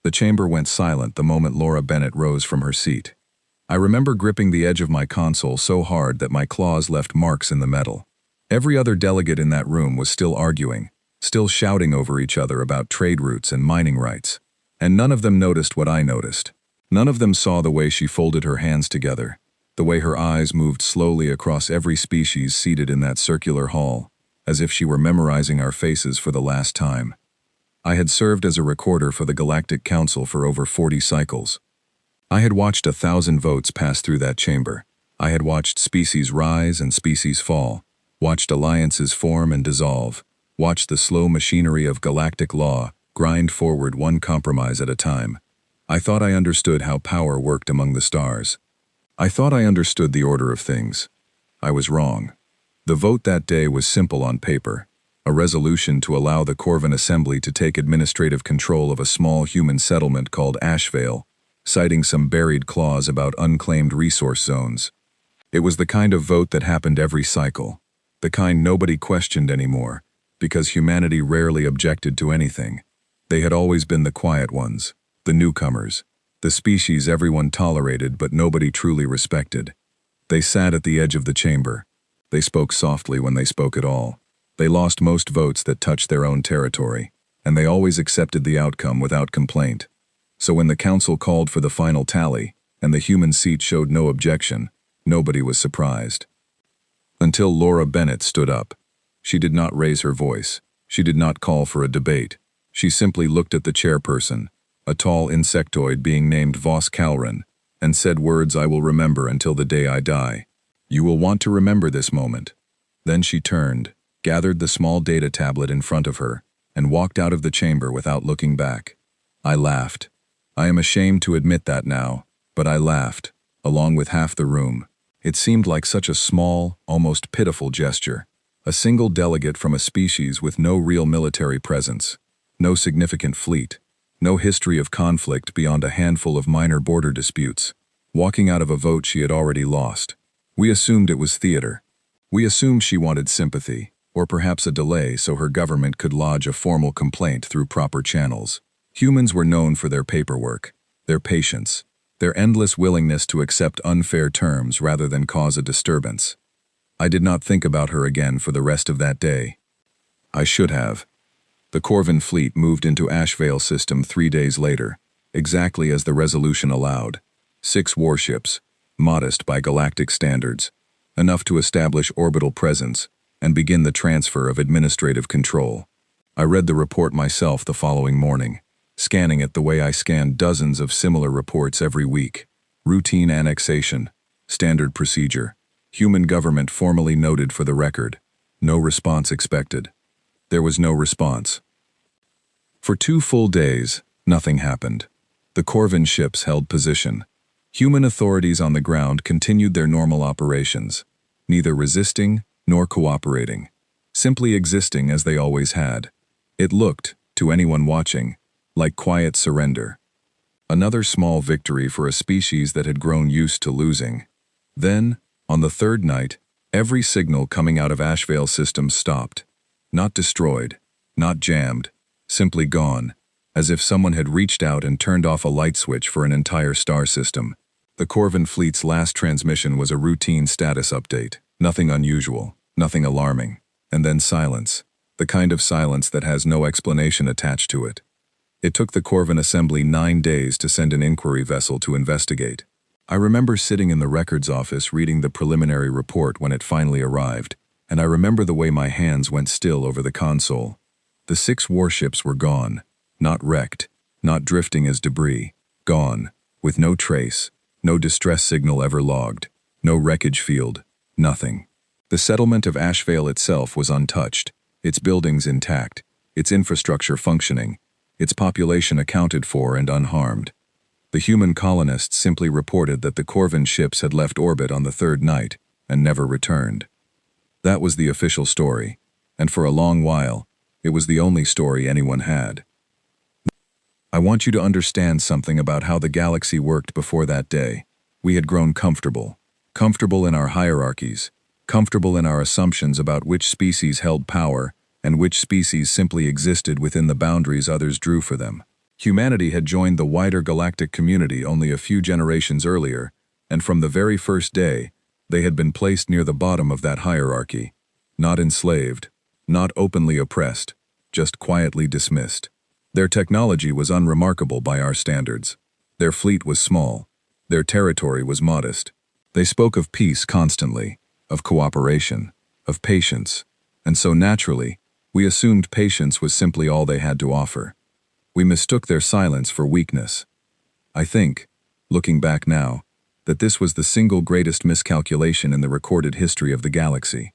The chamber went silent the moment Laura Bennett rose from her seat. I remember gripping the edge of my console so hard that my claws left marks in the metal. Every other delegate in that room was still arguing, still shouting over each other about trade routes and mining rights. And none of them noticed what I noticed. None of them saw the way she folded her hands together, the way her eyes moved slowly across every species seated in that circular hall, as if she were memorizing our faces for the last time. I had served as a recorder for the Galactic Council for over 40 cycles. I had watched 1,000 votes pass through that chamber. I had watched species rise and species fall, watched alliances form and dissolve, watched the slow machinery of galactic law grind forward one compromise at a time. I thought I understood how power worked among the stars. I thought I understood the order of things. I was wrong. The vote that day was simple on paper, a resolution to allow the Corvin Assembly to take administrative control of a small human settlement called Ashvale, citing some buried clause about unclaimed resource zones. It was the kind of vote that happened every cycle, the kind nobody questioned anymore, because humanity rarely objected to anything. They had always been the quiet ones, the newcomers, the species everyone tolerated but nobody truly respected. They sat at the edge of the chamber. They spoke softly when they spoke at all. They lost most votes that touched their own territory, and they always accepted the outcome without complaint. So when the council called for the final tally, and the human seat showed no objection, nobody was surprised. Until Laura Bennett stood up. She did not raise her voice. She did not call for a debate. She simply looked at the chairperson, a tall insectoid being named Vos Calran, and said words I will remember until the day I die. You will want to remember this moment. Then she turned, gathered the small data tablet in front of her, and walked out of the chamber without looking back. I laughed. I am ashamed to admit that now, but I laughed, along with half the room. It seemed like such a small, almost pitiful gesture. A single delegate from a species with no real military presence, no significant fleet, no history of conflict beyond a handful of minor border disputes, walking out of a vote she had already lost. We assumed it was theater. We assumed she wanted sympathy, or perhaps a delay so her government could lodge a formal complaint through proper channels. Humans were known for their paperwork, their patience, their endless willingness to accept unfair terms rather than cause a disturbance. I did not think about her again for the rest of that day. I should have. The Corvin fleet moved into Ashvale system 3 days later, exactly as the resolution allowed. 6 warships, modest by galactic standards, enough to establish orbital presence and begin the transfer of administrative control. I read the report myself the following morning, scanning it the way I scanned dozens of similar reports every week. Routine annexation, standard procedure, human government formally noted for the record. No response expected. There was no response. For 2 full days, nothing happened. The Corvin ships held position. Human authorities on the ground continued their normal operations, neither resisting nor cooperating, simply existing as they always had. It looked, to anyone watching, like quiet surrender. Another small victory for a species that had grown used to losing. Then, on the 3rd night, every signal coming out of Ashvale systems stopped. Not destroyed, not jammed, simply gone, as if someone had reached out and turned off a light switch for an entire star system. The Corvin fleet's last transmission was a routine status update. Nothing unusual, nothing alarming. And then silence, the kind of silence that has no explanation attached to it. It took the Corvin Assembly 9 days to send an inquiry vessel to investigate. I remember sitting in the records office reading the preliminary report when it finally arrived, and I remember the way my hands went still over the console. The 6 warships were gone, not wrecked, not drifting as debris, gone, with no trace, no distress signal ever logged, no wreckage field, nothing. The settlement of Ashvale itself was untouched, its buildings intact, its infrastructure functioning, its population accounted for and unharmed. The human colonists simply reported that the Corvin ships had left orbit on the 3rd night and never returned. That was the official story, and for a long while, it was the only story anyone had. I want you to understand something about how the galaxy worked before that day. We had grown comfortable in our hierarchies, comfortable in our assumptions about which species held power and which species simply existed within the boundaries others drew for them. Humanity had joined the wider galactic community only a few generations earlier, and from the very first day, they had been placed near the bottom of that hierarchy. Not enslaved, not openly oppressed, just quietly dismissed. Their technology was unremarkable by our standards. Their fleet was small. Their territory was modest. They spoke of peace constantly, of cooperation, of patience, and so naturally, we assumed patience was simply all they had to offer. We mistook their silence for weakness. I think, looking back now, that this was the single greatest miscalculation in the recorded history of the galaxy.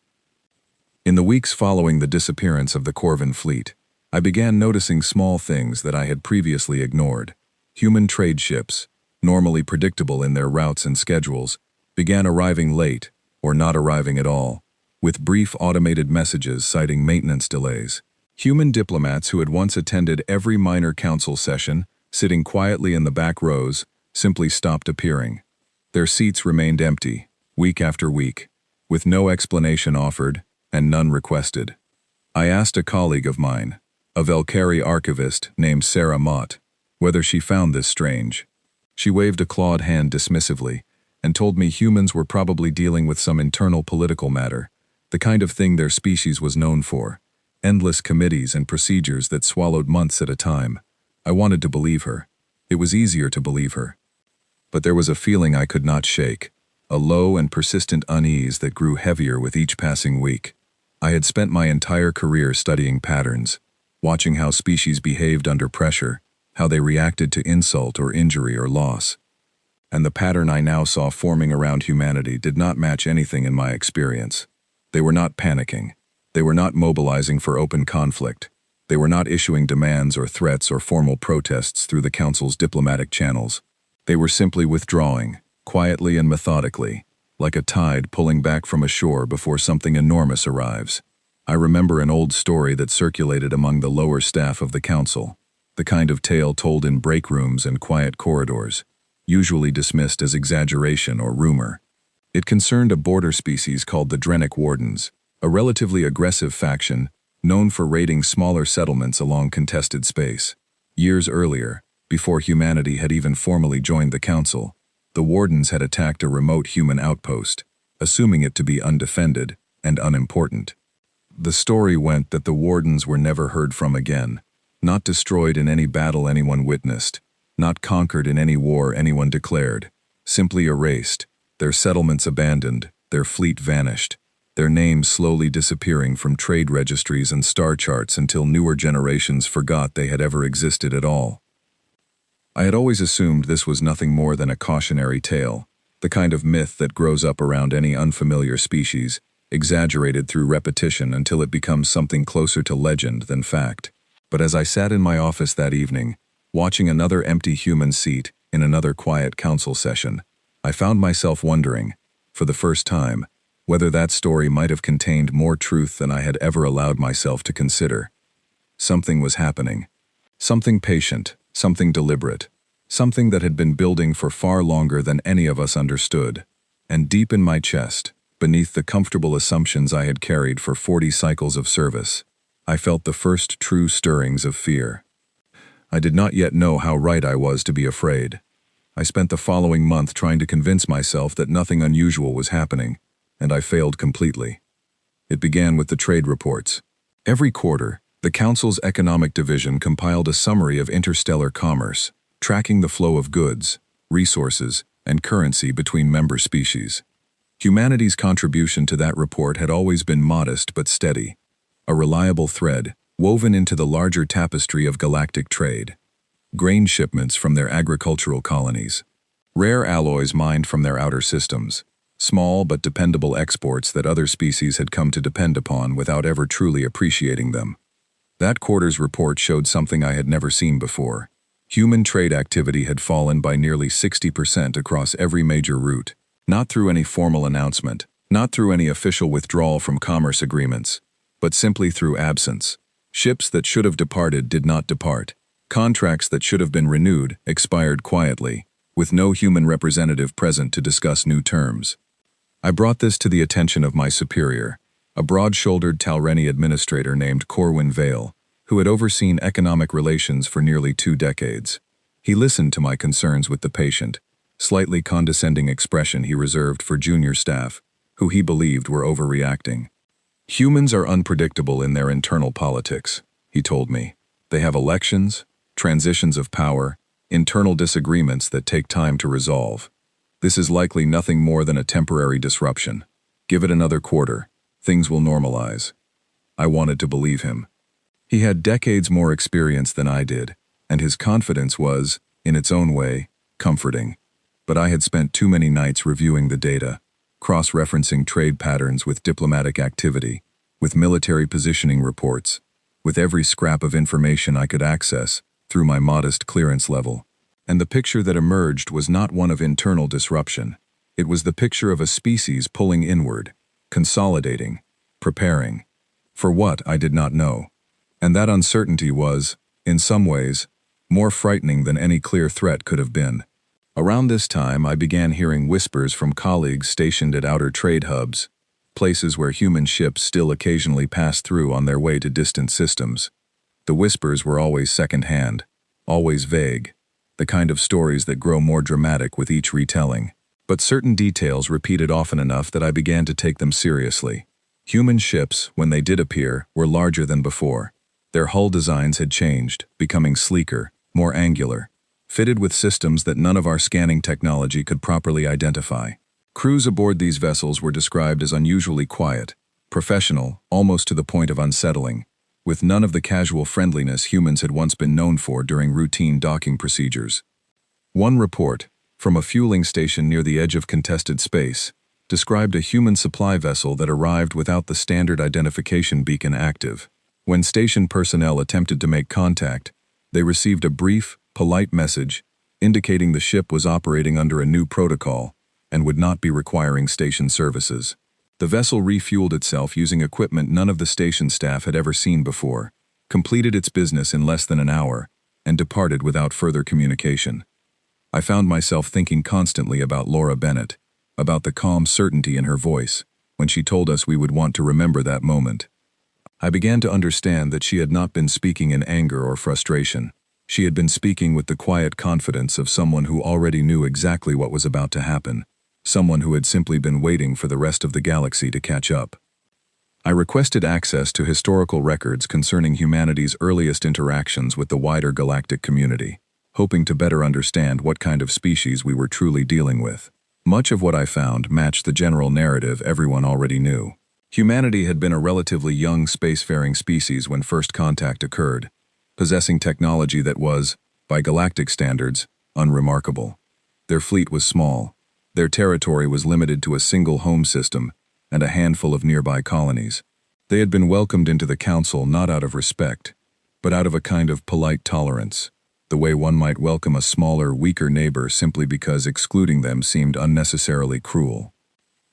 In the weeks following the disappearance of the Corvin fleet, I began noticing small things that I had previously ignored. Human trade ships, normally predictable in their routes and schedules, began arriving late, or not arriving at all, with brief automated messages citing maintenance delays. Human diplomats who had once attended every minor council session, sitting quietly in the back rows, simply stopped appearing. Their seats remained empty, week after week, with no explanation offered and none requested. I asked a colleague of mine, a Velcari archivist named Sarah Mott, whether she found this strange. She waved a clawed hand dismissively and told me humans were probably dealing with some internal political matter, the kind of thing their species was known for. Endless committees and procedures that swallowed months at a time. I wanted to believe her. It was easier to believe her. But there was a feeling I could not shake, a low and persistent unease that grew heavier with each passing week. I had spent my entire career studying patterns, watching how species behaved under pressure, how they reacted to insult or injury or loss. And the pattern I now saw forming around humanity did not match anything in my experience. They were not panicking. They were not mobilizing for open conflict. They were not issuing demands or threats or formal protests through the Council's diplomatic channels. They were simply withdrawing, quietly and methodically, like a tide pulling back from a shore before something enormous arrives. I remember an old story that circulated among the lower staff of the Council, the kind of tale told in break rooms and quiet corridors, usually dismissed as exaggeration or rumor. It concerned a border species called the Drenic Wardens, a relatively aggressive faction known for raiding smaller settlements along contested space. Years earlier, before humanity had even formally joined the Council, the Wardens had attacked a remote human outpost, assuming it to be undefended and unimportant. The story went that the Wardens were never heard from again, not destroyed in any battle anyone witnessed, not conquered in any war anyone declared, simply erased, their settlements abandoned, their fleet vanished, their names slowly disappearing from trade registries and star charts until newer generations forgot they had ever existed at all. I had always assumed this was nothing more than a cautionary tale, the kind of myth that grows up around any unfamiliar species, exaggerated through repetition until it becomes something closer to legend than fact. But as I sat in my office that evening, watching another empty human seat in another quiet council session, I found myself wondering, for the first time, whether that story might have contained more truth than I had ever allowed myself to consider. Something was happening. Something patient, something deliberate, something that had been building for far longer than any of us understood. And deep in my chest, beneath the comfortable assumptions I had carried for 40 cycles of service, I felt the first true stirrings of fear. I did not yet know how right I was to be afraid. I spent the following month trying to convince myself that nothing unusual was happening, and I failed completely. It began with the trade reports. Every quarter, the Council's Economic Division compiled a summary of interstellar commerce, tracking the flow of goods, resources, and currency between member species. Humanity's contribution to that report had always been modest but steady, a reliable thread woven into the larger tapestry of galactic trade. Grain shipments from their agricultural colonies, rare alloys mined from their outer systems, small but dependable exports that other species had come to depend upon without ever truly appreciating them. That quarter's report showed something I had never seen before. Human trade activity had fallen by nearly 60% across every major route, not through any formal announcement, not through any official withdrawal from commerce agreements, but simply through absence. Ships that should have departed did not depart. Contracts that should have been renewed expired quietly, with no human representative present to discuss new terms. I brought this to the attention of my superior, a broad-shouldered Talreni administrator named Corwin Vale, who had overseen economic relations for nearly 2 decades. He listened to my concerns with the patient, slightly condescending expression he reserved for junior staff, who he believed were overreacting. Humans are unpredictable in their internal politics, he told me. They have elections, transitions of power, internal disagreements that take time to resolve. This is likely nothing more than a temporary disruption. Give it another quarter, things will normalize. I wanted to believe him. He had decades more experience than I did, and his confidence was, in its own way, comforting. But I had spent too many nights reviewing the data, cross-referencing trade patterns with diplomatic activity, with military positioning reports, with every scrap of information I could access through my modest clearance level. And the picture that emerged was not one of internal disruption. It was the picture of a species pulling inward, consolidating, preparing. For what, I did not know. And that uncertainty was, in some ways, more frightening than any clear threat could have been. Around this time, I began hearing whispers from colleagues stationed at outer trade hubs, places where human ships still occasionally pass through on their way to distant systems. The whispers were always second-hand, always vague, the kind of stories that grow more dramatic with each retelling. But certain details repeated often enough that I began to take them seriously. Human ships, when they did appear, were larger than before. Their hull designs had changed, becoming sleeker, more angular, fitted with systems that none of our scanning technology could properly identify. Crews aboard these vessels were described as unusually quiet, professional, almost to the point of unsettling, with none of the casual friendliness humans had once been known for during routine docking procedures. One report, from a fueling station near the edge of contested space, described a human supply vessel that arrived without the standard identification beacon active. When station personnel attempted to make contact, they received a brief, polite message indicating the ship was operating under a new protocol and would not be requiring station services. The vessel refueled itself using equipment none of the station staff had ever seen before, completed its business in less than an hour, and departed without further communication. I found myself thinking constantly about Laura Bennett, about the calm certainty in her voice when she told us we would want to remember that moment. I began to understand that she had not been speaking in anger or frustration. She had been speaking with the quiet confidence of someone who already knew exactly what was about to happen, someone who had simply been waiting for the rest of the galaxy to catch up. I requested access to historical records concerning humanity's earliest interactions with the wider galactic community, hoping to better understand what kind of species we were truly dealing with. Much of what I found matched the general narrative everyone already knew. Humanity had been a relatively young spacefaring species when first contact occurred, possessing technology that was, by galactic standards, unremarkable. Their fleet was small. Their territory was limited to a single home system and a handful of nearby colonies. They had been welcomed into the council not out of respect, but out of a kind of polite tolerance, the way one might welcome a smaller, weaker neighbor simply because excluding them seemed unnecessarily cruel.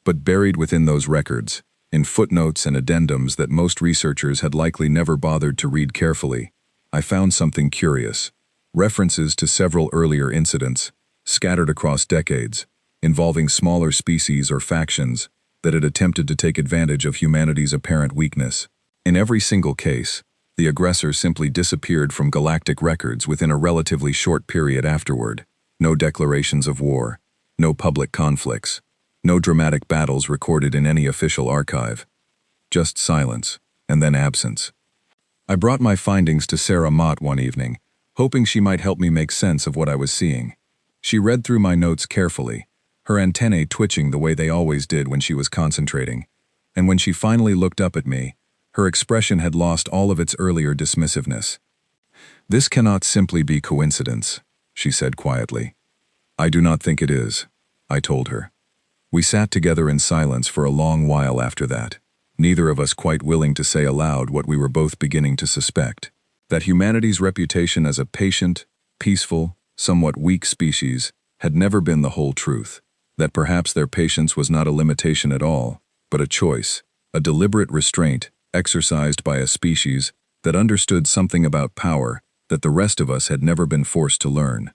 But buried within those records, in footnotes and addendums that most researchers had likely never bothered to read carefully, I found something curious: references to several earlier incidents, scattered across decades, involving smaller species or factions that had attempted to take advantage of humanity's apparent weakness. In every single case, the aggressor simply disappeared from galactic records within a relatively short period afterward. No declarations of war, no public conflicts, no dramatic battles recorded in any official archive. Just silence, and then absence. I brought my findings to Sarah Mott one evening, hoping she might help me make sense of what I was seeing. She read through my notes carefully, her antennae twitching the way they always did when she was concentrating, and when she finally looked up at me, her expression had lost all of its earlier dismissiveness. "This cannot simply be coincidence," she said quietly. "I do not think it is," I told her. We sat together in silence for a long while after that, neither of us quite willing to say aloud what we were both beginning to suspect: that humanity's reputation as a patient, peaceful, somewhat weak species had never been the whole truth, that perhaps their patience was not a limitation at all, but a choice, a deliberate restraint exercised by a species that understood something about power that the rest of us had never been forced to learn.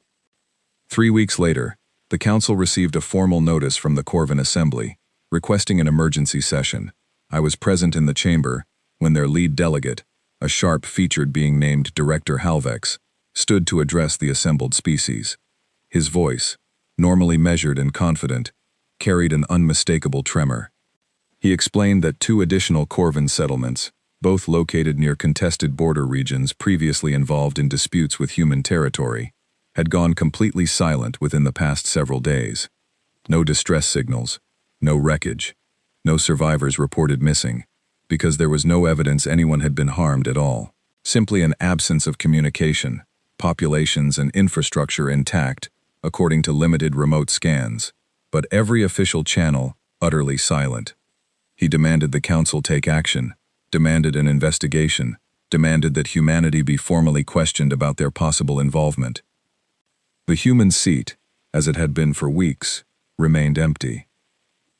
3 weeks later, the Council received a formal notice from the Corvin Assembly, requesting an emergency session. I was present in the chamber when their lead delegate, a sharp-featured being named Director Halvex, stood to address the assembled species. His voice, normally measured and confident, carried an unmistakable tremor. He explained that 2 additional Corvin settlements, both located near contested border regions previously involved in disputes with human territory, had gone completely silent within the past several days. No distress signals, no wreckage, no survivors reported missing, because there was no evidence anyone had been harmed at all. Simply an absence of communication, populations and infrastructure intact, according to limited remote scans, but every official channel utterly silent. He demanded the council take action, demanded an investigation, demanded that humanity be formally questioned about their possible involvement. The human seat, as it had been for weeks, remained empty.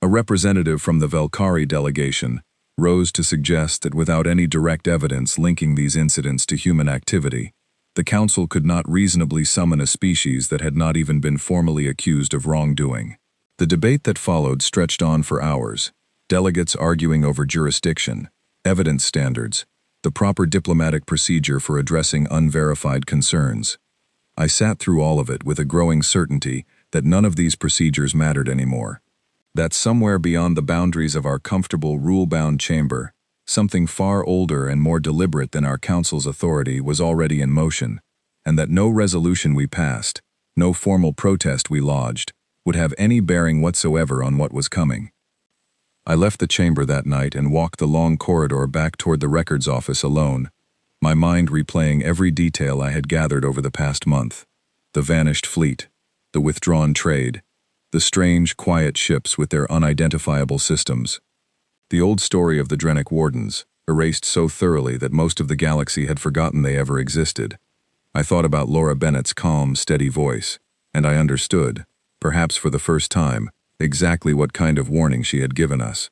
A representative from the Velkari delegation rose to suggest that without any direct evidence linking these incidents to human activity, the council could not reasonably summon a species that had not even been formally accused of wrongdoing. The debate that followed stretched on for hours, delegates arguing over jurisdiction, evidence standards, the proper diplomatic procedure for addressing unverified concerns. I sat through all of it with a growing certainty that none of these procedures mattered anymore. That somewhere beyond the boundaries of our comfortable rule-bound chamber, something far older and more deliberate than our council's authority was already in motion, and that no resolution we passed, no formal protest we lodged, would have any bearing whatsoever on what was coming. I left the chamber that night and walked the long corridor back toward the records office alone, my mind replaying every detail I had gathered over the past month. The vanished fleet, the withdrawn trade, the strange, quiet ships with their unidentifiable systems. The old story of the Drenic Wardens, erased so thoroughly that most of the galaxy had forgotten they ever existed. I thought about Laura Bennett's calm, steady voice, and I understood, perhaps for the first time, exactly what kind of warning she had given us.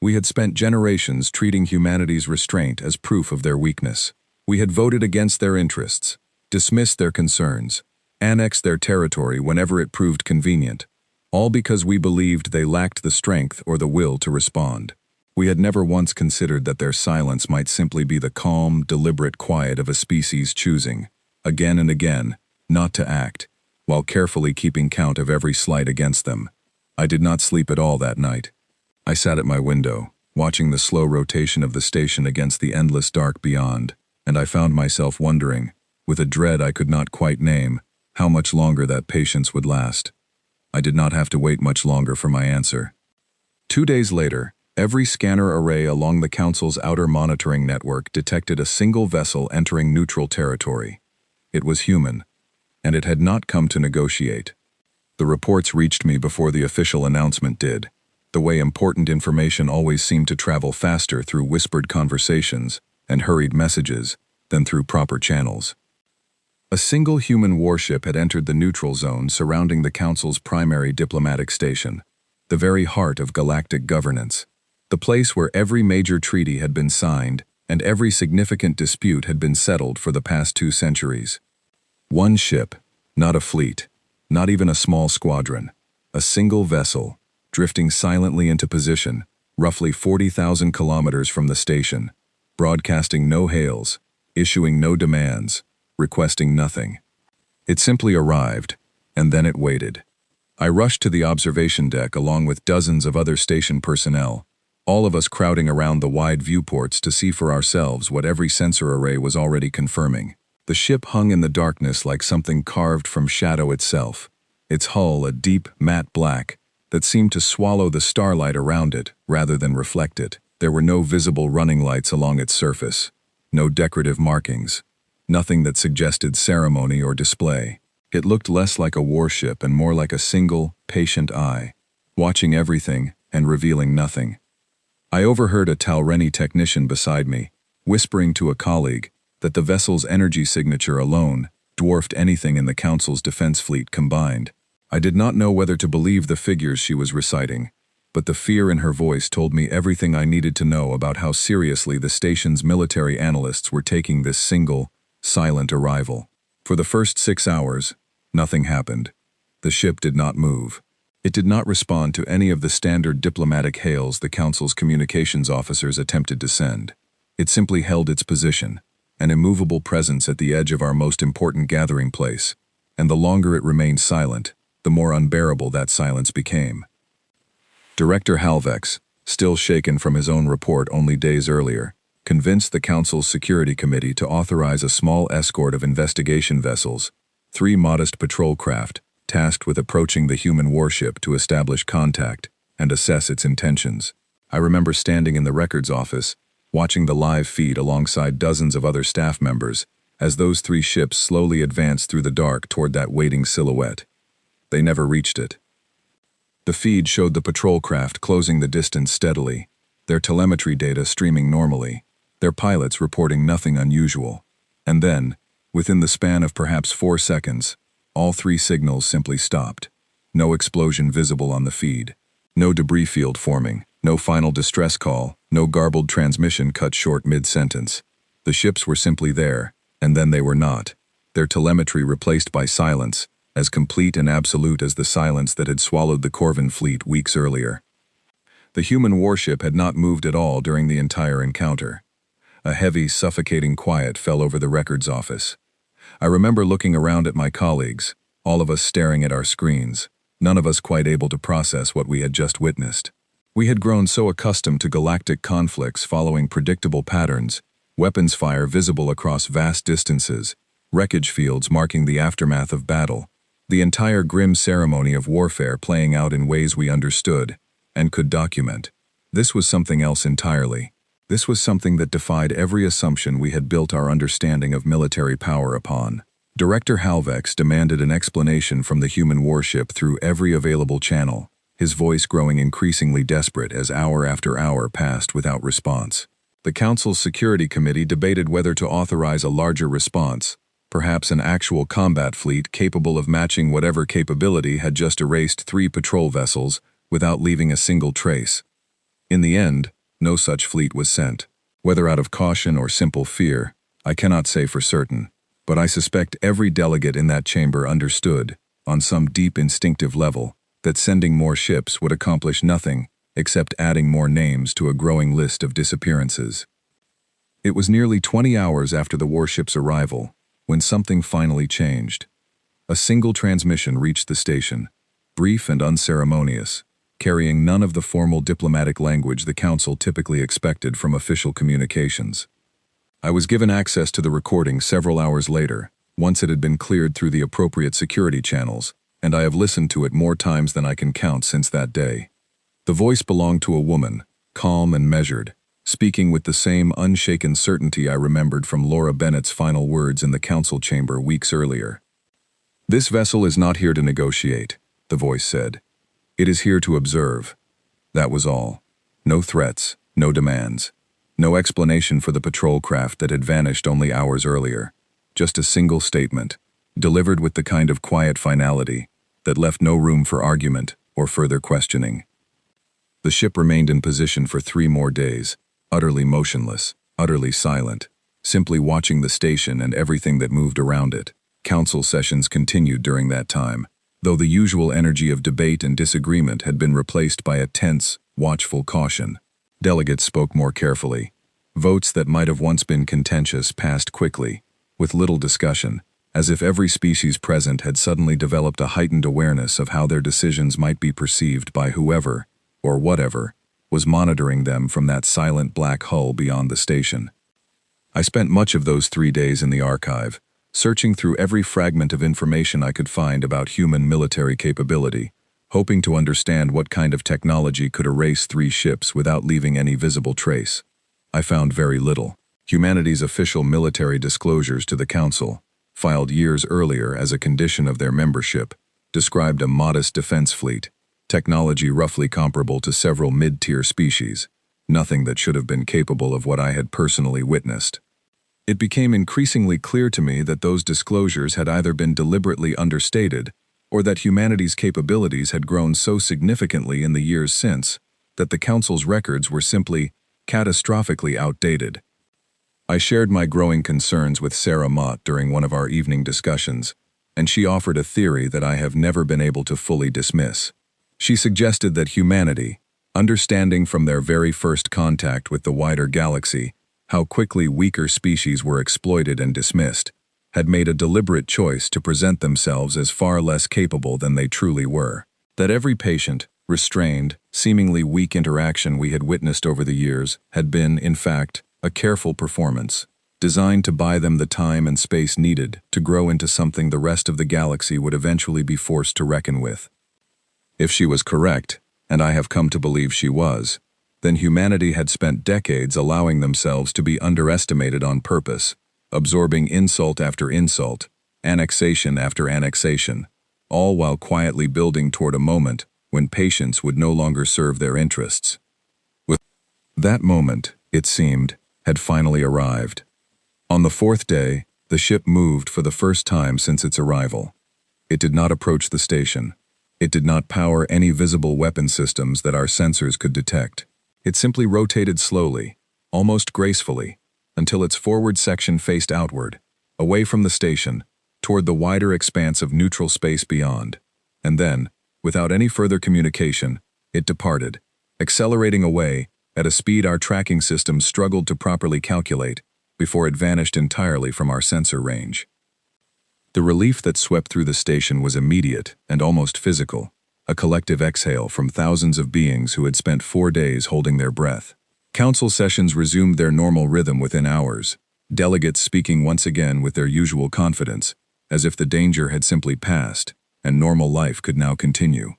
We had spent generations treating humanity's restraint as proof of their weakness. We had voted against their interests, dismissed their concerns, annexed their territory whenever it proved convenient, all because we believed they lacked the strength or the will to respond. We had never once considered that their silence might simply be the calm, deliberate quiet of a species choosing, again and again, not to act, while carefully keeping count of every slight against them. I did not sleep at all that night. I sat at my window, watching the slow rotation of the station against the endless dark beyond, and I found myself wondering, with a dread I could not quite name, how much longer that patience would last. I did not have to wait much longer for my answer. 2 days later, every scanner array along the Council's outer monitoring network detected a single vessel entering neutral territory. It was human, and it had not come to negotiate. The reports reached me before the official announcement did, the way important information always seemed to travel faster through whispered conversations and hurried messages than through proper channels. A single human warship had entered the neutral zone surrounding the Council's primary diplomatic station, the very heart of galactic governance, the place where every major treaty had been signed and every significant dispute had been settled for the past 2 centuries. One ship, not a fleet, not even a small squadron, a single vessel, drifting silently into position, roughly 40,000 kilometers from the station, broadcasting no hails, issuing no demands, requesting nothing. It simply arrived, and then it waited. I rushed to the observation deck along with dozens of other station personnel, all of us crowding around the wide viewports to see for ourselves what every sensor array was already confirming. The ship hung in the darkness like something carved from shadow itself, its hull a deep, matte black that seemed to swallow the starlight around it rather than reflect it. There were no visible running lights along its surface, no decorative markings, nothing that suggested ceremony or display. It looked less like a warship and more like a single, patient eye, watching everything and revealing nothing. I overheard a Talreni technician beside me, whispering to a colleague that the vessel's energy signature alone dwarfed anything in the Council's defense fleet combined. I did not know whether to believe the figures she was reciting, but the fear in her voice told me everything I needed to know about how seriously the station's military analysts were taking this single, silent arrival. For the first 6 hours, nothing happened. The ship did not move. It did not respond to any of the standard diplomatic hails the Council's communications officers attempted to send. It simply held its position, an immovable presence at the edge of our most important gathering place, and the longer it remained silent, the more unbearable that silence became. Director Halvex, still shaken from his own report only days earlier, convinced the Council's Security Committee to authorize a small escort of investigation vessels, 3 modest patrol craft, tasked with approaching the human warship to establish contact and assess its intentions. I remember standing in the records office, watching the live feed alongside dozens of other staff members as those 3 ships slowly advanced through the dark toward that waiting silhouette. They never reached it. The feed showed the patrol craft closing the distance steadily, their telemetry data streaming normally, their pilots reporting nothing unusual. And then, within the span of perhaps 4 seconds, all 3 signals simply stopped. No explosion visible on the feed, no debris field forming, no final distress call, no garbled transmission cut short mid-sentence. The ships were simply there, and then they were not, their telemetry replaced by silence, as complete and absolute as the silence that had swallowed the Corvin fleet weeks earlier. The human warship had not moved at all during the entire encounter. A heavy, suffocating quiet fell over the records office. I remember looking around at my colleagues, all of us staring at our screens, none of us quite able to process what we had just witnessed. We had grown so accustomed to galactic conflicts following predictable patterns, weapons fire visible across vast distances, wreckage fields marking the aftermath of battle, the entire grim ceremony of warfare playing out in ways we understood and could document. This was something else entirely. This was something that defied every assumption we had built our understanding of military power upon. Director Halvex demanded an explanation from the human warship through every available channel, his voice growing increasingly desperate as hour after hour passed without response. The Council's Security Committee debated whether to authorize a larger response, perhaps an actual combat fleet capable of matching whatever capability had just erased 3 patrol vessels without leaving a single trace. In the end, no such fleet was sent. Whether out of caution or simple fear, I cannot say for certain, but I suspect every delegate in that chamber understood, on some deep instinctive level, that sending more ships would accomplish nothing except adding more names to a growing list of disappearances. It was nearly 20 hours after the warship's arrival when something finally changed. A single transmission reached the station, brief and unceremonious, carrying none of the formal diplomatic language the Council typically expected from official communications. I was given access to the recording several hours later, once it had been cleared through the appropriate security channels, and I have listened to it more times than I can count since that day. The voice belonged to a woman, calm and measured, speaking with the same unshaken certainty I remembered from Laura Bennett's final words in the Council chamber weeks earlier. "This vessel is not here to negotiate," the voice said. "It is here to observe." That was all. No threats, no demands, no explanation for the patrol craft that had vanished only hours earlier. Just a single statement, delivered with the kind of quiet finality that left no room for argument or further questioning. The ship remained in position for 3 more days, utterly motionless, utterly silent, simply watching the station and everything that moved around it. Council sessions continued during that time, though the usual energy of debate and disagreement had been replaced by a tense, watchful caution. Delegates spoke more carefully. Votes that might have once been contentious passed quickly, with little discussion, as if every species present had suddenly developed a heightened awareness of how their decisions might be perceived by whoever, or whatever, was monitoring them from that silent black hull beyond the station. I spent much of those 3 days in the archive, searching through every fragment of information I could find about human military capability, hoping to understand what kind of technology could erase 3 ships without leaving any visible trace. I found very little. Humanity's official military disclosures to the Council, filed years earlier as a condition of their membership, described a modest defense fleet, technology roughly comparable to several mid-tier species, nothing that should have been capable of what I had personally witnessed. It became increasingly clear to me that those disclosures had either been deliberately understated or that humanity's capabilities had grown so significantly in the years since that the Council's records were simply catastrophically outdated. I shared my growing concerns with Sarah Mott during one of our evening discussions, and she offered a theory that I have never been able to fully dismiss. She suggested that humanity, understanding from their very first contact with the wider galaxy, how quickly weaker species were exploited and dismissed, had made a deliberate choice to present themselves as far less capable than they truly were. That every patient, restrained, seemingly weak interaction we had witnessed over the years had been, in fact, a careful performance, designed to buy them the time and space needed to grow into something the rest of the galaxy would eventually be forced to reckon with. If she was correct, and I have come to believe she was, then humanity had spent decades allowing themselves to be underestimated on purpose, absorbing insult after insult, annexation after annexation, all while quietly building toward a moment when patience would no longer serve their interests. With that moment, it seemed, had finally arrived. On the fourth day, the ship moved for the first time since its arrival. It did not approach the station. It did not power any visible weapon systems that our sensors could detect. It simply rotated slowly, almost gracefully, until its forward section faced outward, away from the station, toward the wider expanse of neutral space beyond. And then, without any further communication, it departed, accelerating away at a speed our tracking systems struggled to properly calculate before it vanished entirely from our sensor range. The relief that swept through the station was immediate and almost physical, a collective exhale from thousands of beings who had spent 4 days holding their breath. Council sessions resumed their normal rhythm within hours, delegates speaking once again with their usual confidence, as if the danger had simply passed, and normal life could now continue.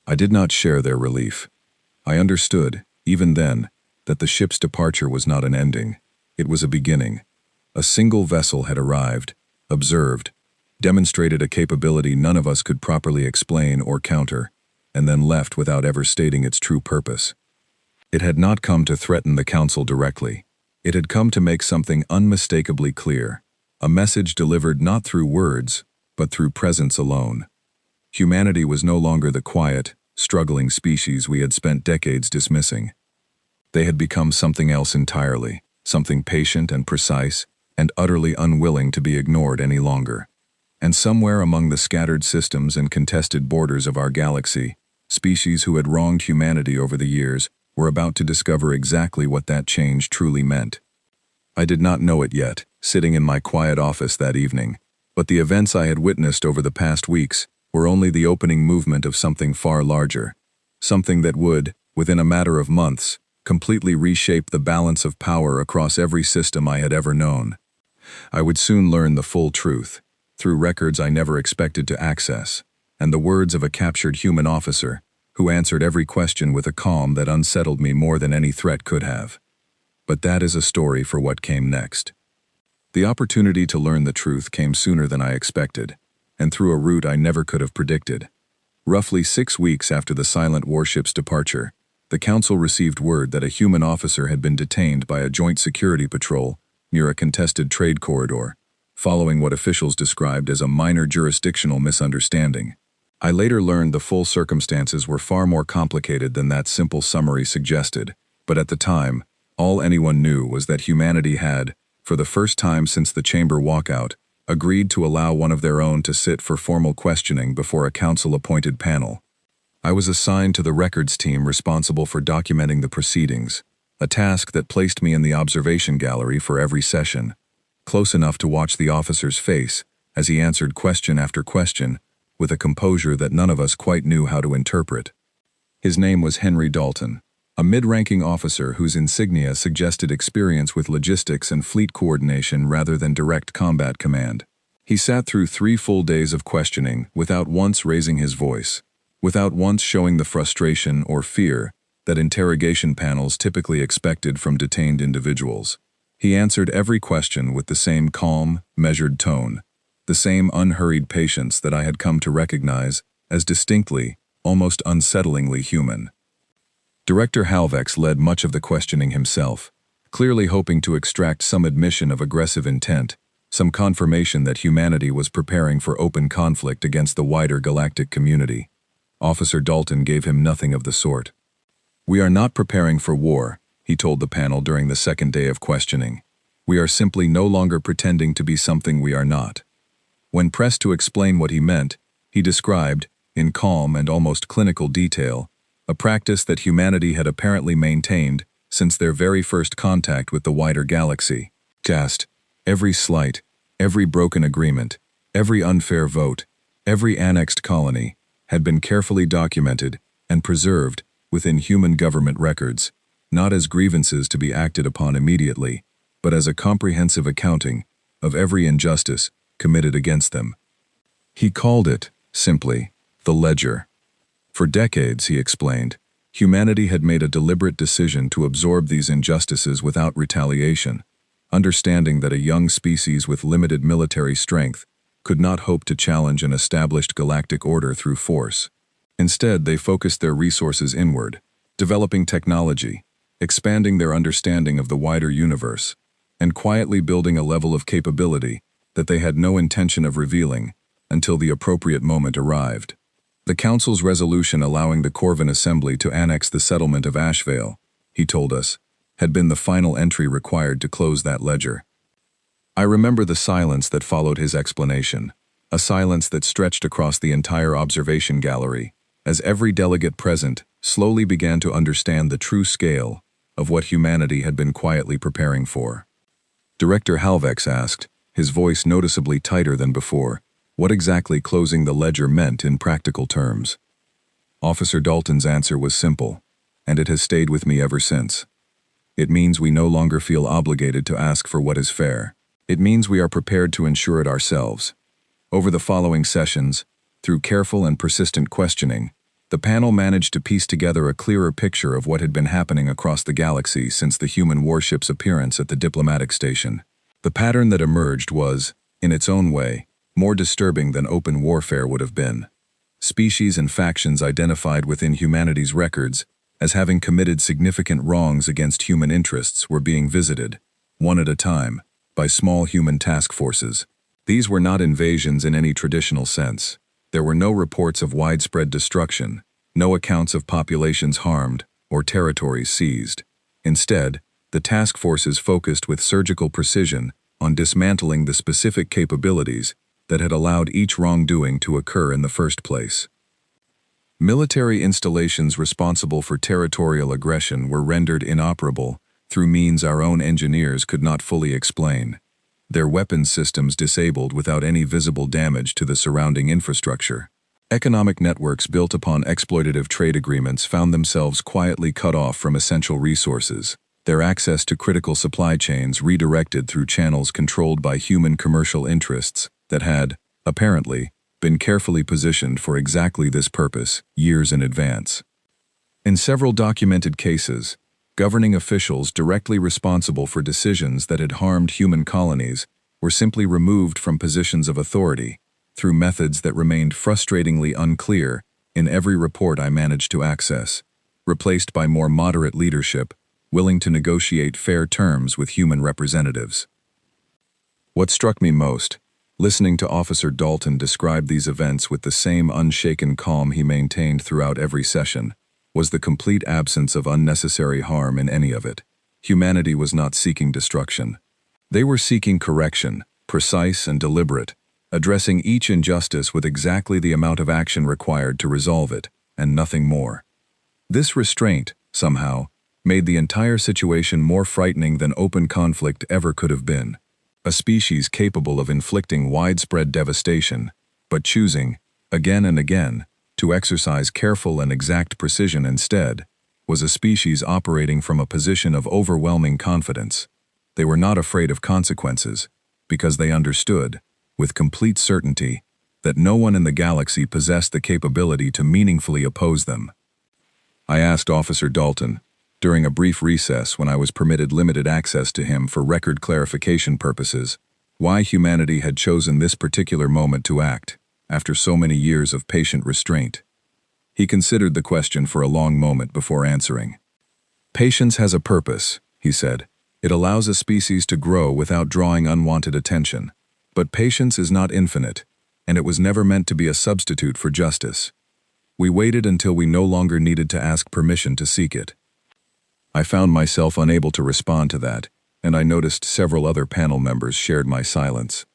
I did not share their relief. I understood, even then, that the ship's departure was not an ending. It was a beginning. A single vessel had arrived, observed, demonstrated a capability none of us could properly explain or counter, and then left without ever stating its true purpose. It had not come to threaten the Council directly. It had come to make something unmistakably clear, a message delivered not through words, but through presence alone. Humanity was no longer the quiet, struggling species we had spent decades dismissing. They had become something else entirely, something patient and precise, and utterly unwilling to be ignored any longer. And somewhere among the scattered systems and contested borders of our galaxy, species who had wronged humanity over the years were about to discover exactly what that change truly meant. I did not know it yet, sitting in my quiet office that evening, but the events I had witnessed over the past weeks were only the opening movement of something far larger, something that would, within a matter of months, completely reshape the balance of power across every system I had ever known. I would soon learn the full truth, through records I never expected to access, and the words of a captured human officer who answered every question with a calm that unsettled me more than any threat could have. But that is a story for what came next. The opportunity to learn the truth came sooner than I expected, and through a route I never could have predicted. Roughly 6 weeks after the silent warship's departure, the Council received word that a human officer had been detained by a joint security patrol near a contested trade corridor, following what officials described as a minor jurisdictional misunderstanding. I later learned the full circumstances were far more complicated than that simple summary suggested, but at the time, all anyone knew was that humanity had, for the first time since the chamber walkout, agreed to allow one of their own to sit for formal questioning before a council-appointed panel. I was assigned to the records team responsible for documenting the proceedings, a task that placed me in the observation gallery for every session, close enough to watch the officer's face as he answered question after question with a composure that none of us quite knew how to interpret. His name was Henry Dalton, a mid-ranking officer whose insignia suggested experience with logistics and fleet coordination rather than direct combat command. He sat through 3 full days of questioning without once raising his voice, without once showing the frustration or fear that interrogation panels typically expected from detained individuals. He answered every question with the same calm, measured tone, the same unhurried patience that I had come to recognize as distinctly, almost unsettlingly human. Director Halvex led much of the questioning himself, clearly hoping to extract some admission of aggressive intent, some confirmation that humanity was preparing for open conflict against the wider galactic community. Officer Dalton gave him nothing of the sort. "We are not preparing for war," he told the panel during the second day of questioning. "We are simply no longer pretending to be something we are not." When pressed to explain what he meant, he described, in calm and almost clinical detail, a practice that humanity had apparently maintained since their very first contact with the wider galaxy. Every slight, every broken agreement, every unfair vote, every annexed colony had been carefully documented and preserved within human government records, not as grievances to be acted upon immediately, but as a comprehensive accounting of every injustice committed against them. He called it, simply, the ledger. For decades, he explained, humanity had made a deliberate decision to absorb these injustices without retaliation, understanding that a young species with limited military strength could not hope to challenge an established galactic order through force. Instead, they focused their resources inward, developing technology, expanding their understanding of the wider universe, and quietly building a level of capability that they had no intention of revealing until the appropriate moment arrived. The Council's resolution allowing the Corvin Assembly to annex the settlement of Ashvale, he told us, had been the final entry required to close that ledger. I remember the silence that followed his explanation, a silence that stretched across the entire observation gallery, as every delegate present slowly began to understand the true scale of what humanity had been quietly preparing for. Director Halvex asked, his voice noticeably tighter than before, what exactly closing the ledger meant in practical terms. Officer Dalton's answer was simple, and it has stayed with me ever since. It means we no longer feel obligated to ask for what is fair. It means we are prepared to ensure it ourselves. Over the following sessions, through careful and persistent questioning, the panel managed to piece together a clearer picture of what had been happening across the galaxy since the human warship's appearance at the diplomatic station. The pattern that emerged was, in its own way, more disturbing than open warfare would have been. Species and factions identified within humanity's records as having committed significant wrongs against human interests were being visited, one at a time, by small human task forces. These were not invasions in any traditional sense. There were no reports of widespread destruction, no accounts of populations harmed or territories seized. Instead, the task forces focused with surgical precision on dismantling the specific capabilities that had allowed each wrongdoing to occur in the first place. Military installations responsible for territorial aggression were rendered inoperable through means our own engineers could not fully explain. Their weapons systems disabled without any visible damage to the surrounding infrastructure. Economic networks built upon exploitative trade agreements found themselves quietly cut off from essential resources, their access to critical supply chains redirected through channels controlled by human commercial interests that had, apparently, been carefully positioned for exactly this purpose years in advance. In several documented cases, governing officials directly responsible for decisions that had harmed human colonies were simply removed from positions of authority through methods that remained frustratingly unclear in every report I managed to access, replaced by more moderate leadership willing to negotiate fair terms with human representatives. What struck me most, listening to Officer Dalton describe these events with the same unshaken calm he maintained throughout every session, was the complete absence of unnecessary harm in any of it. Humanity was not seeking destruction. They were seeking correction, precise and deliberate, addressing each injustice with exactly the amount of action required to resolve it, and nothing more. This restraint, somehow, made the entire situation more frightening than open conflict ever could have been. A species capable of inflicting widespread devastation, but choosing, again and again, to exercise careful and exact precision instead, was a species operating from a position of overwhelming confidence. They were not afraid of consequences, because they understood, with complete certainty, that no one in the galaxy possessed the capability to meaningfully oppose them. I asked Officer Dalton, during a brief recess when I was permitted limited access to him for record clarification purposes, why humanity had chosen this particular moment to act, after so many years of patient restraint. He considered the question for a long moment before answering. Patience has a purpose, he said. It allows a species to grow without drawing unwanted attention. But patience is not infinite, and it was never meant to be a substitute for justice. We waited until we no longer needed to ask permission to seek it. I found myself unable to respond to that, and I noticed several other panel members shared my silence.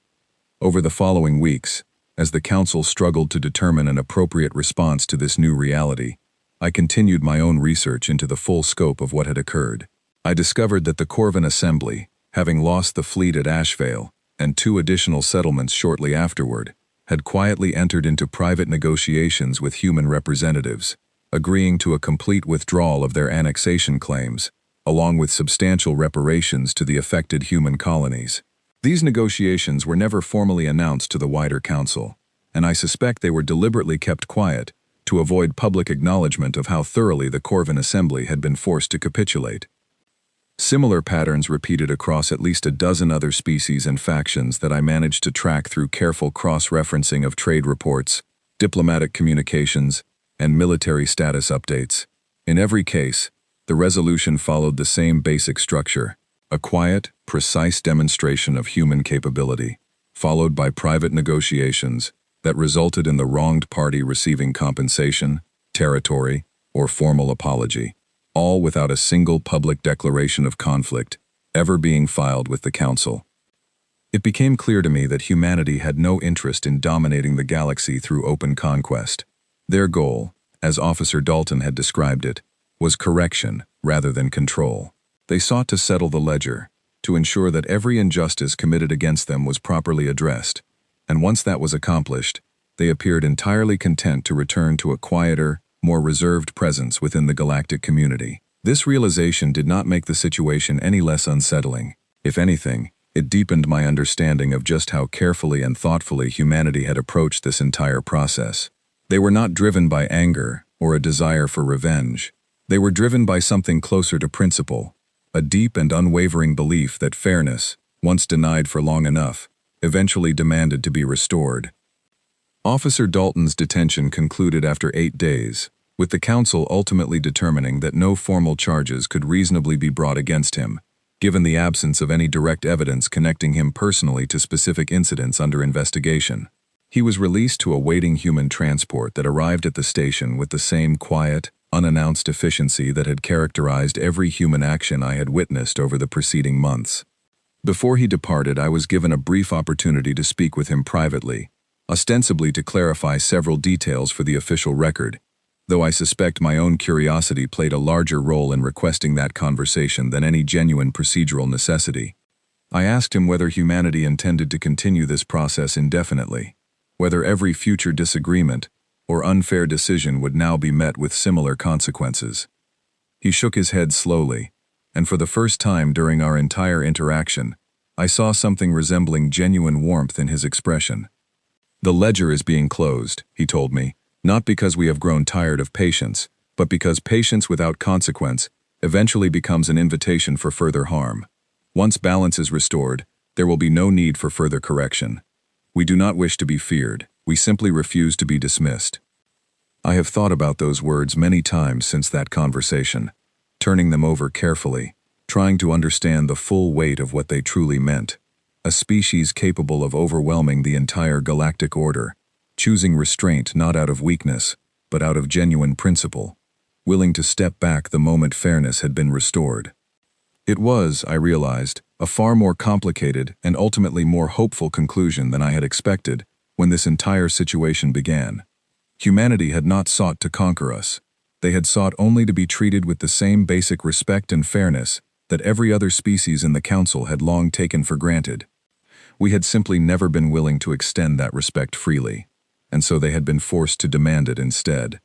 Over the following weeks, as the Council struggled to determine an appropriate response to this new reality, I continued my own research into the full scope of what had occurred. I discovered that the Corvin Assembly, having lost the fleet at Ashvale, and 2 additional settlements shortly afterward, had quietly entered into private negotiations with human representatives, agreeing to a complete withdrawal of their annexation claims, along with substantial reparations to the affected human colonies. These negotiations were never formally announced to the wider council, and I suspect they were deliberately kept quiet to avoid public acknowledgement of how thoroughly the Corvin Assembly had been forced to capitulate. Similar patterns repeated across at least a dozen other species and factions that I managed to track through careful cross-referencing of trade reports, diplomatic communications, and military status updates. In every case, the resolution followed the same basic structure: a quiet, precise demonstration of human capability, followed by private negotiations that resulted in the wronged party receiving compensation, territory, or formal apology, all without a single public declaration of conflict ever being filed with the Council. It became clear to me that humanity had no interest in dominating the galaxy through open conquest. Their goal, as Officer Dalton had described it, was correction rather than control. They sought to settle the ledger, to ensure that every injustice committed against them was properly addressed, and once that was accomplished, they appeared entirely content to return to a quieter, more reserved presence within the galactic community. This realization did not make the situation any less unsettling. If anything, it deepened my understanding of just how carefully and thoughtfully humanity had approached this entire process. They were not driven by anger or a desire for revenge. They were driven by something closer to principle, a deep and unwavering belief that fairness, once denied for long enough, eventually demanded to be restored. Officer Dalton's detention concluded after 8 days, with the Council ultimately determining that no formal charges could reasonably be brought against him, given the absence of any direct evidence connecting him personally to specific incidents under investigation. He was released to a waiting human transport that arrived at the station with the same quiet, unannounced efficiency that had characterized every human action I had witnessed over the preceding months. Before he departed, I was given a brief opportunity to speak with him privately, ostensibly to clarify several details for the official record, though I suspect my own curiosity played a larger role in requesting that conversation than any genuine procedural necessity. I asked him whether humanity intended to continue this process indefinitely, whether every future disagreement or unfair decision would now be met with similar consequences. He shook his head slowly, and for the first time during our entire interaction, I saw something resembling genuine warmth in his expression. "The ledger is being closed," he told me, "not because we have grown tired of patience, but because patience without consequence eventually becomes an invitation for further harm. Once balance is restored, there will be no need for further correction. We do not wish to be feared, we simply refuse to be dismissed." I have thought about those words many times since that conversation, turning them over carefully, trying to understand the full weight of what they truly meant. A species capable of overwhelming the entire galactic order, choosing restraint not out of weakness, but out of genuine principle, willing to step back the moment fairness had been restored. It was, I realized, a far more complicated and ultimately more hopeful conclusion than I had expected when this entire situation began. Humanity had not sought to conquer us. They had sought only to be treated with the same basic respect and fairness that every other species in the Council had long taken for granted. We had simply never been willing to extend that respect freely, and so they had been forced to demand it instead.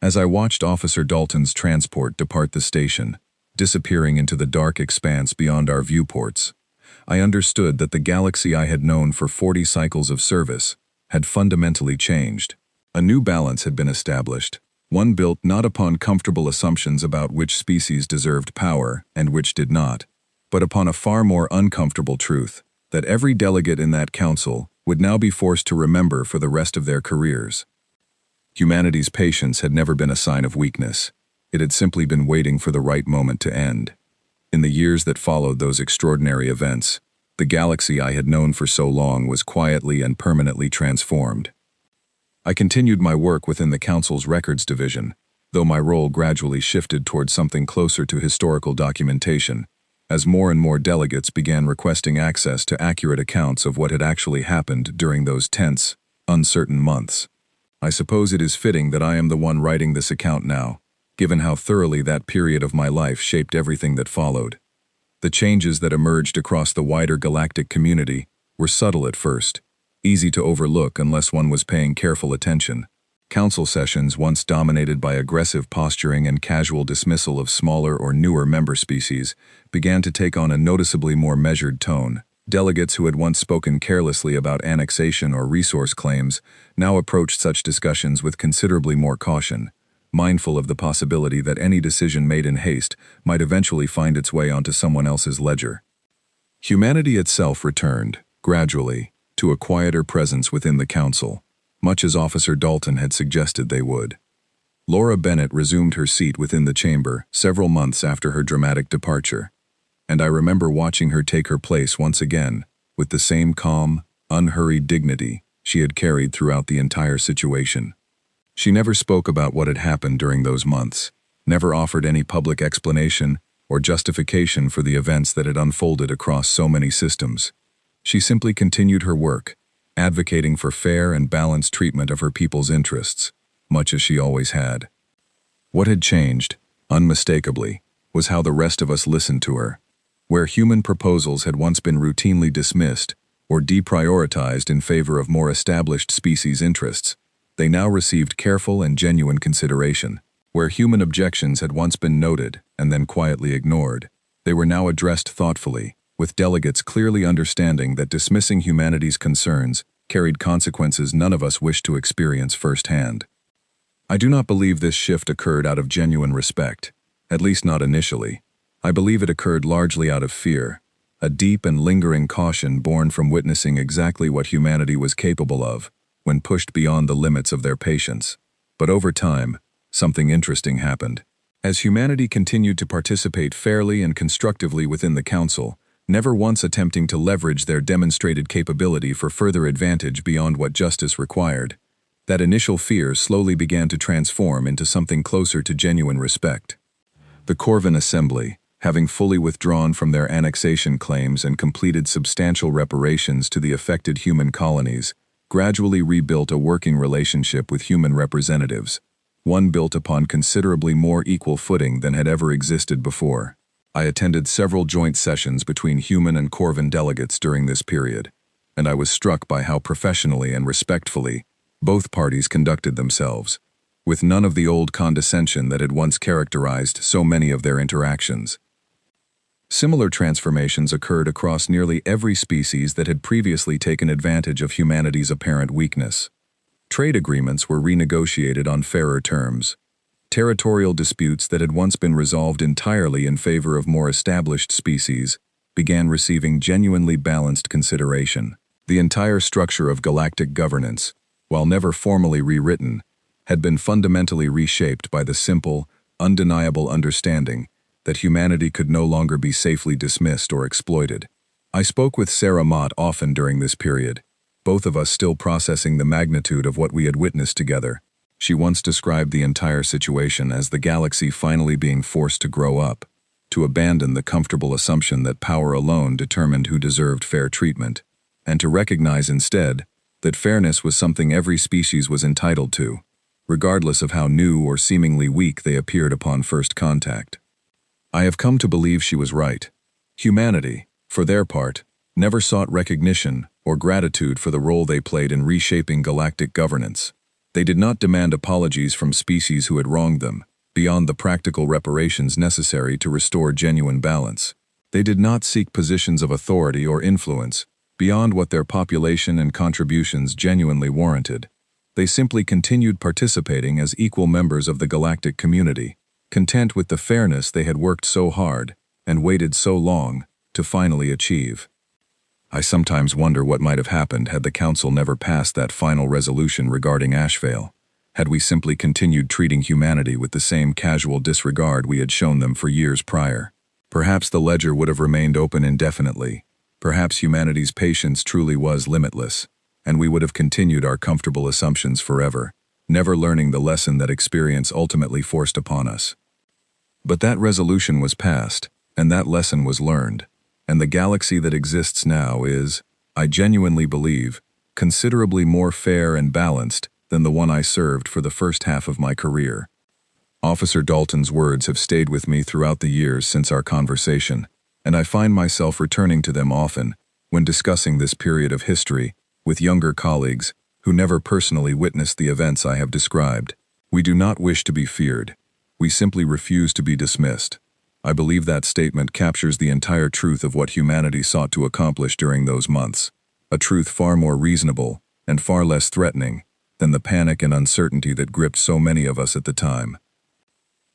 As I watched Officer Dalton's transport depart the station, disappearing into the dark expanse beyond our viewports, I understood that the galaxy I had known for 40 cycles of service had fundamentally changed. A new balance had been established, one built not upon comfortable assumptions about which species deserved power and which did not, but upon a far more uncomfortable truth that every delegate in that council would now be forced to remember for the rest of their careers. Humanity's patience had never been a sign of weakness. It had simply been waiting for the right moment to end. In the years that followed those extraordinary events, the galaxy I had known for so long was quietly and permanently transformed. I continued my work within the Council's Records Division, though my role gradually shifted towards something closer to historical documentation, as more and more delegates began requesting access to accurate accounts of what had actually happened during those tense, uncertain months. I suppose it is fitting that I am the one writing this account now, given how thoroughly that period of my life shaped everything that followed. The changes that emerged across the wider galactic community were subtle at first, easy to overlook unless one was paying careful attention. Council sessions, once dominated by aggressive posturing and casual dismissal of smaller or newer member species, began to take on a noticeably more measured tone. Delegates who had once spoken carelessly about annexation or resource claims now approached such discussions with considerably more caution, mindful of the possibility that any decision made in haste might eventually find its way onto someone else's ledger. Humanity itself returned, gradually, to a quieter presence within the council, much as Officer Dalton had suggested they would. Laura Bennett resumed her seat within the chamber several months after her dramatic departure, and I remember watching her take her place once again, with the same calm, unhurried dignity she had carried throughout the entire situation. She never spoke about what had happened during those months, never offered any public explanation or justification for the events that had unfolded across so many systems. She simply continued her work, advocating for fair and balanced treatment of her people's interests, much as she always had. What had changed, unmistakably, was how the rest of us listened to her. Where human proposals had once been routinely dismissed or deprioritized in favor of more established species interests, they now received careful and genuine consideration. Where human objections had once been noted and then quietly ignored, they were now addressed thoughtfully, with delegates clearly understanding that dismissing humanity's concerns carried consequences none of us wished to experience firsthand. I do not believe this shift occurred out of genuine respect, at least not initially. I believe it occurred largely out of fear, a deep and lingering caution born from witnessing exactly what humanity was capable of when pushed beyond the limits of their patience. But over time, something interesting happened. As humanity continued to participate fairly and constructively within the Council, never once attempting to leverage their demonstrated capability for further advantage beyond what justice required, that initial fear slowly began to transform into something closer to genuine respect. The Corvin Assembly, having fully withdrawn from their annexation claims and completed substantial reparations to the affected human colonies, gradually rebuilt a working relationship with human representatives, one built upon considerably more equal footing than had ever existed before. I attended several joint sessions between human and Corvin delegates during this period, and I was struck by how professionally and respectfully both parties conducted themselves, with none of the old condescension that had once characterized so many of their interactions. Similar transformations occurred across nearly every species that had previously taken advantage of humanity's apparent weakness. Trade agreements were renegotiated on fairer terms. Territorial disputes that had once been resolved entirely in favor of more established species began receiving genuinely balanced consideration. The entire structure of galactic governance, while never formally rewritten, had been fundamentally reshaped by the simple, undeniable understanding that humanity could no longer be safely dismissed or exploited. I spoke with Sarah Mott often during this period, both of us still processing the magnitude of what we had witnessed together. She once described the entire situation as the galaxy finally being forced to grow up, to abandon the comfortable assumption that power alone determined who deserved fair treatment, and to recognize instead that fairness was something every species was entitled to, regardless of how new or seemingly weak they appeared upon first contact. I have come to believe she was right. Humanity, for their part, never sought recognition or gratitude for the role they played in reshaping galactic governance. They did not demand apologies from species who had wronged them, beyond the practical reparations necessary to restore genuine balance. They did not seek positions of authority or influence, beyond what their population and contributions genuinely warranted. They simply continued participating as equal members of the galactic community, content with the fairness they had worked so hard and waited so long to finally achieve. I sometimes wonder what might have happened had the Council never passed that final resolution regarding Ashvale, had we simply continued treating humanity with the same casual disregard we had shown them for years prior. Perhaps the ledger would have remained open indefinitely. Perhaps humanity's patience truly was limitless, and we would have continued our comfortable assumptions forever, never learning the lesson that experience ultimately forced upon us. But that resolution was passed, and that lesson was learned, and the galaxy that exists now is, I genuinely believe, considerably more fair and balanced than the one I served for the first half of my career. Officer Dalton's words have stayed with me throughout the years since our conversation, and I find myself returning to them often when discussing this period of history with younger colleagues who never personally witnessed the events I have described. We do not wish to be feared. We simply refuse to be dismissed. I believe that statement captures the entire truth of what humanity sought to accomplish during those months, a truth far more reasonable and far less threatening than the panic and uncertainty that gripped so many of us at the time.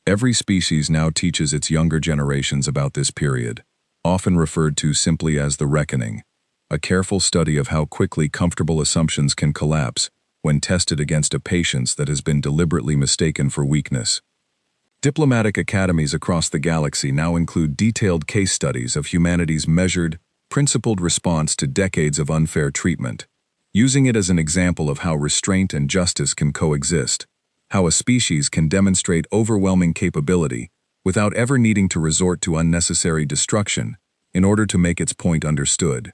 Every species now teaches its younger generations about this period, often referred to simply as the reckoning, a careful study of how quickly comfortable assumptions can collapse when tested against a patience that has been deliberately mistaken for weakness. Diplomatic academies across the galaxy now include detailed case studies of humanity's measured, principled response to decades of unfair treatment, using it as an example of how restraint and justice can coexist, how a species can demonstrate overwhelming capability without ever needing to resort to unnecessary destruction in order to make its point understood.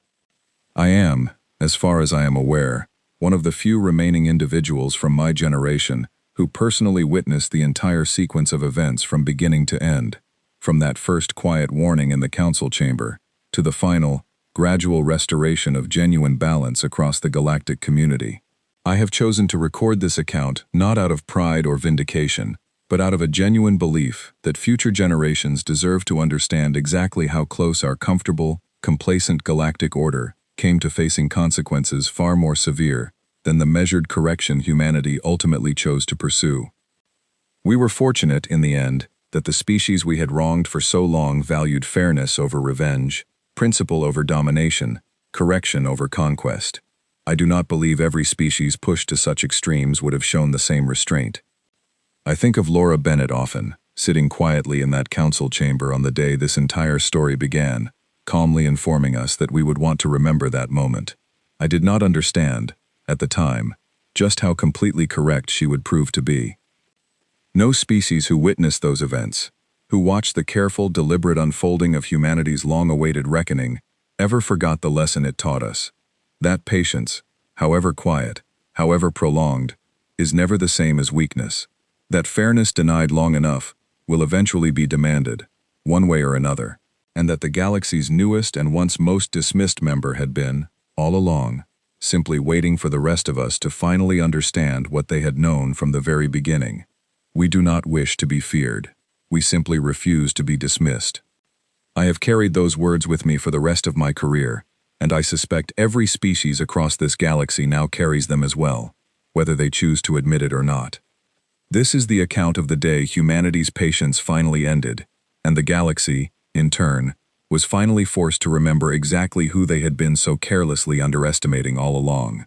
I am, as far as I am aware, one of the few remaining individuals from my generation who personally witnessed the entire sequence of events from beginning to end, from that first quiet warning in the council chamber to the final, gradual restoration of genuine balance across the galactic community. I have chosen to record this account not out of pride or vindication, but out of a genuine belief that future generations deserve to understand exactly how close our comfortable, complacent galactic order came to facing consequences far more severe than the measured correction humanity ultimately chose to pursue. We were fortunate, in the end, that the species we had wronged for so long valued fairness over revenge, principle over domination, correction over conquest. I do not believe every species pushed to such extremes would have shown the same restraint. I think of Laura Bennett often, sitting quietly in that council chamber on the day this entire story began, calmly informing us that we would want to remember that moment. I did not understand, at the time, just how completely correct she would prove to be. No species who witnessed those events, who watched the careful, deliberate unfolding of humanity's long-awaited reckoning, ever forgot the lesson it taught us. That patience, however quiet, however prolonged, is never the same as weakness. That fairness denied long enough will eventually be demanded, one way or another, and that the galaxy's newest and once most dismissed member had been, all along, simply waiting for the rest of us to finally understand what they had known from the very beginning. We do not wish to be feared. We simply refuse to be dismissed. I have carried those words with me for the rest of my career, and I suspect every species across this galaxy now carries them as well, whether they choose to admit it or not. This is the account of the day humanity's patience finally ended, and the galaxy, in turn, was finally forced to remember exactly who they had been so carelessly underestimating all along.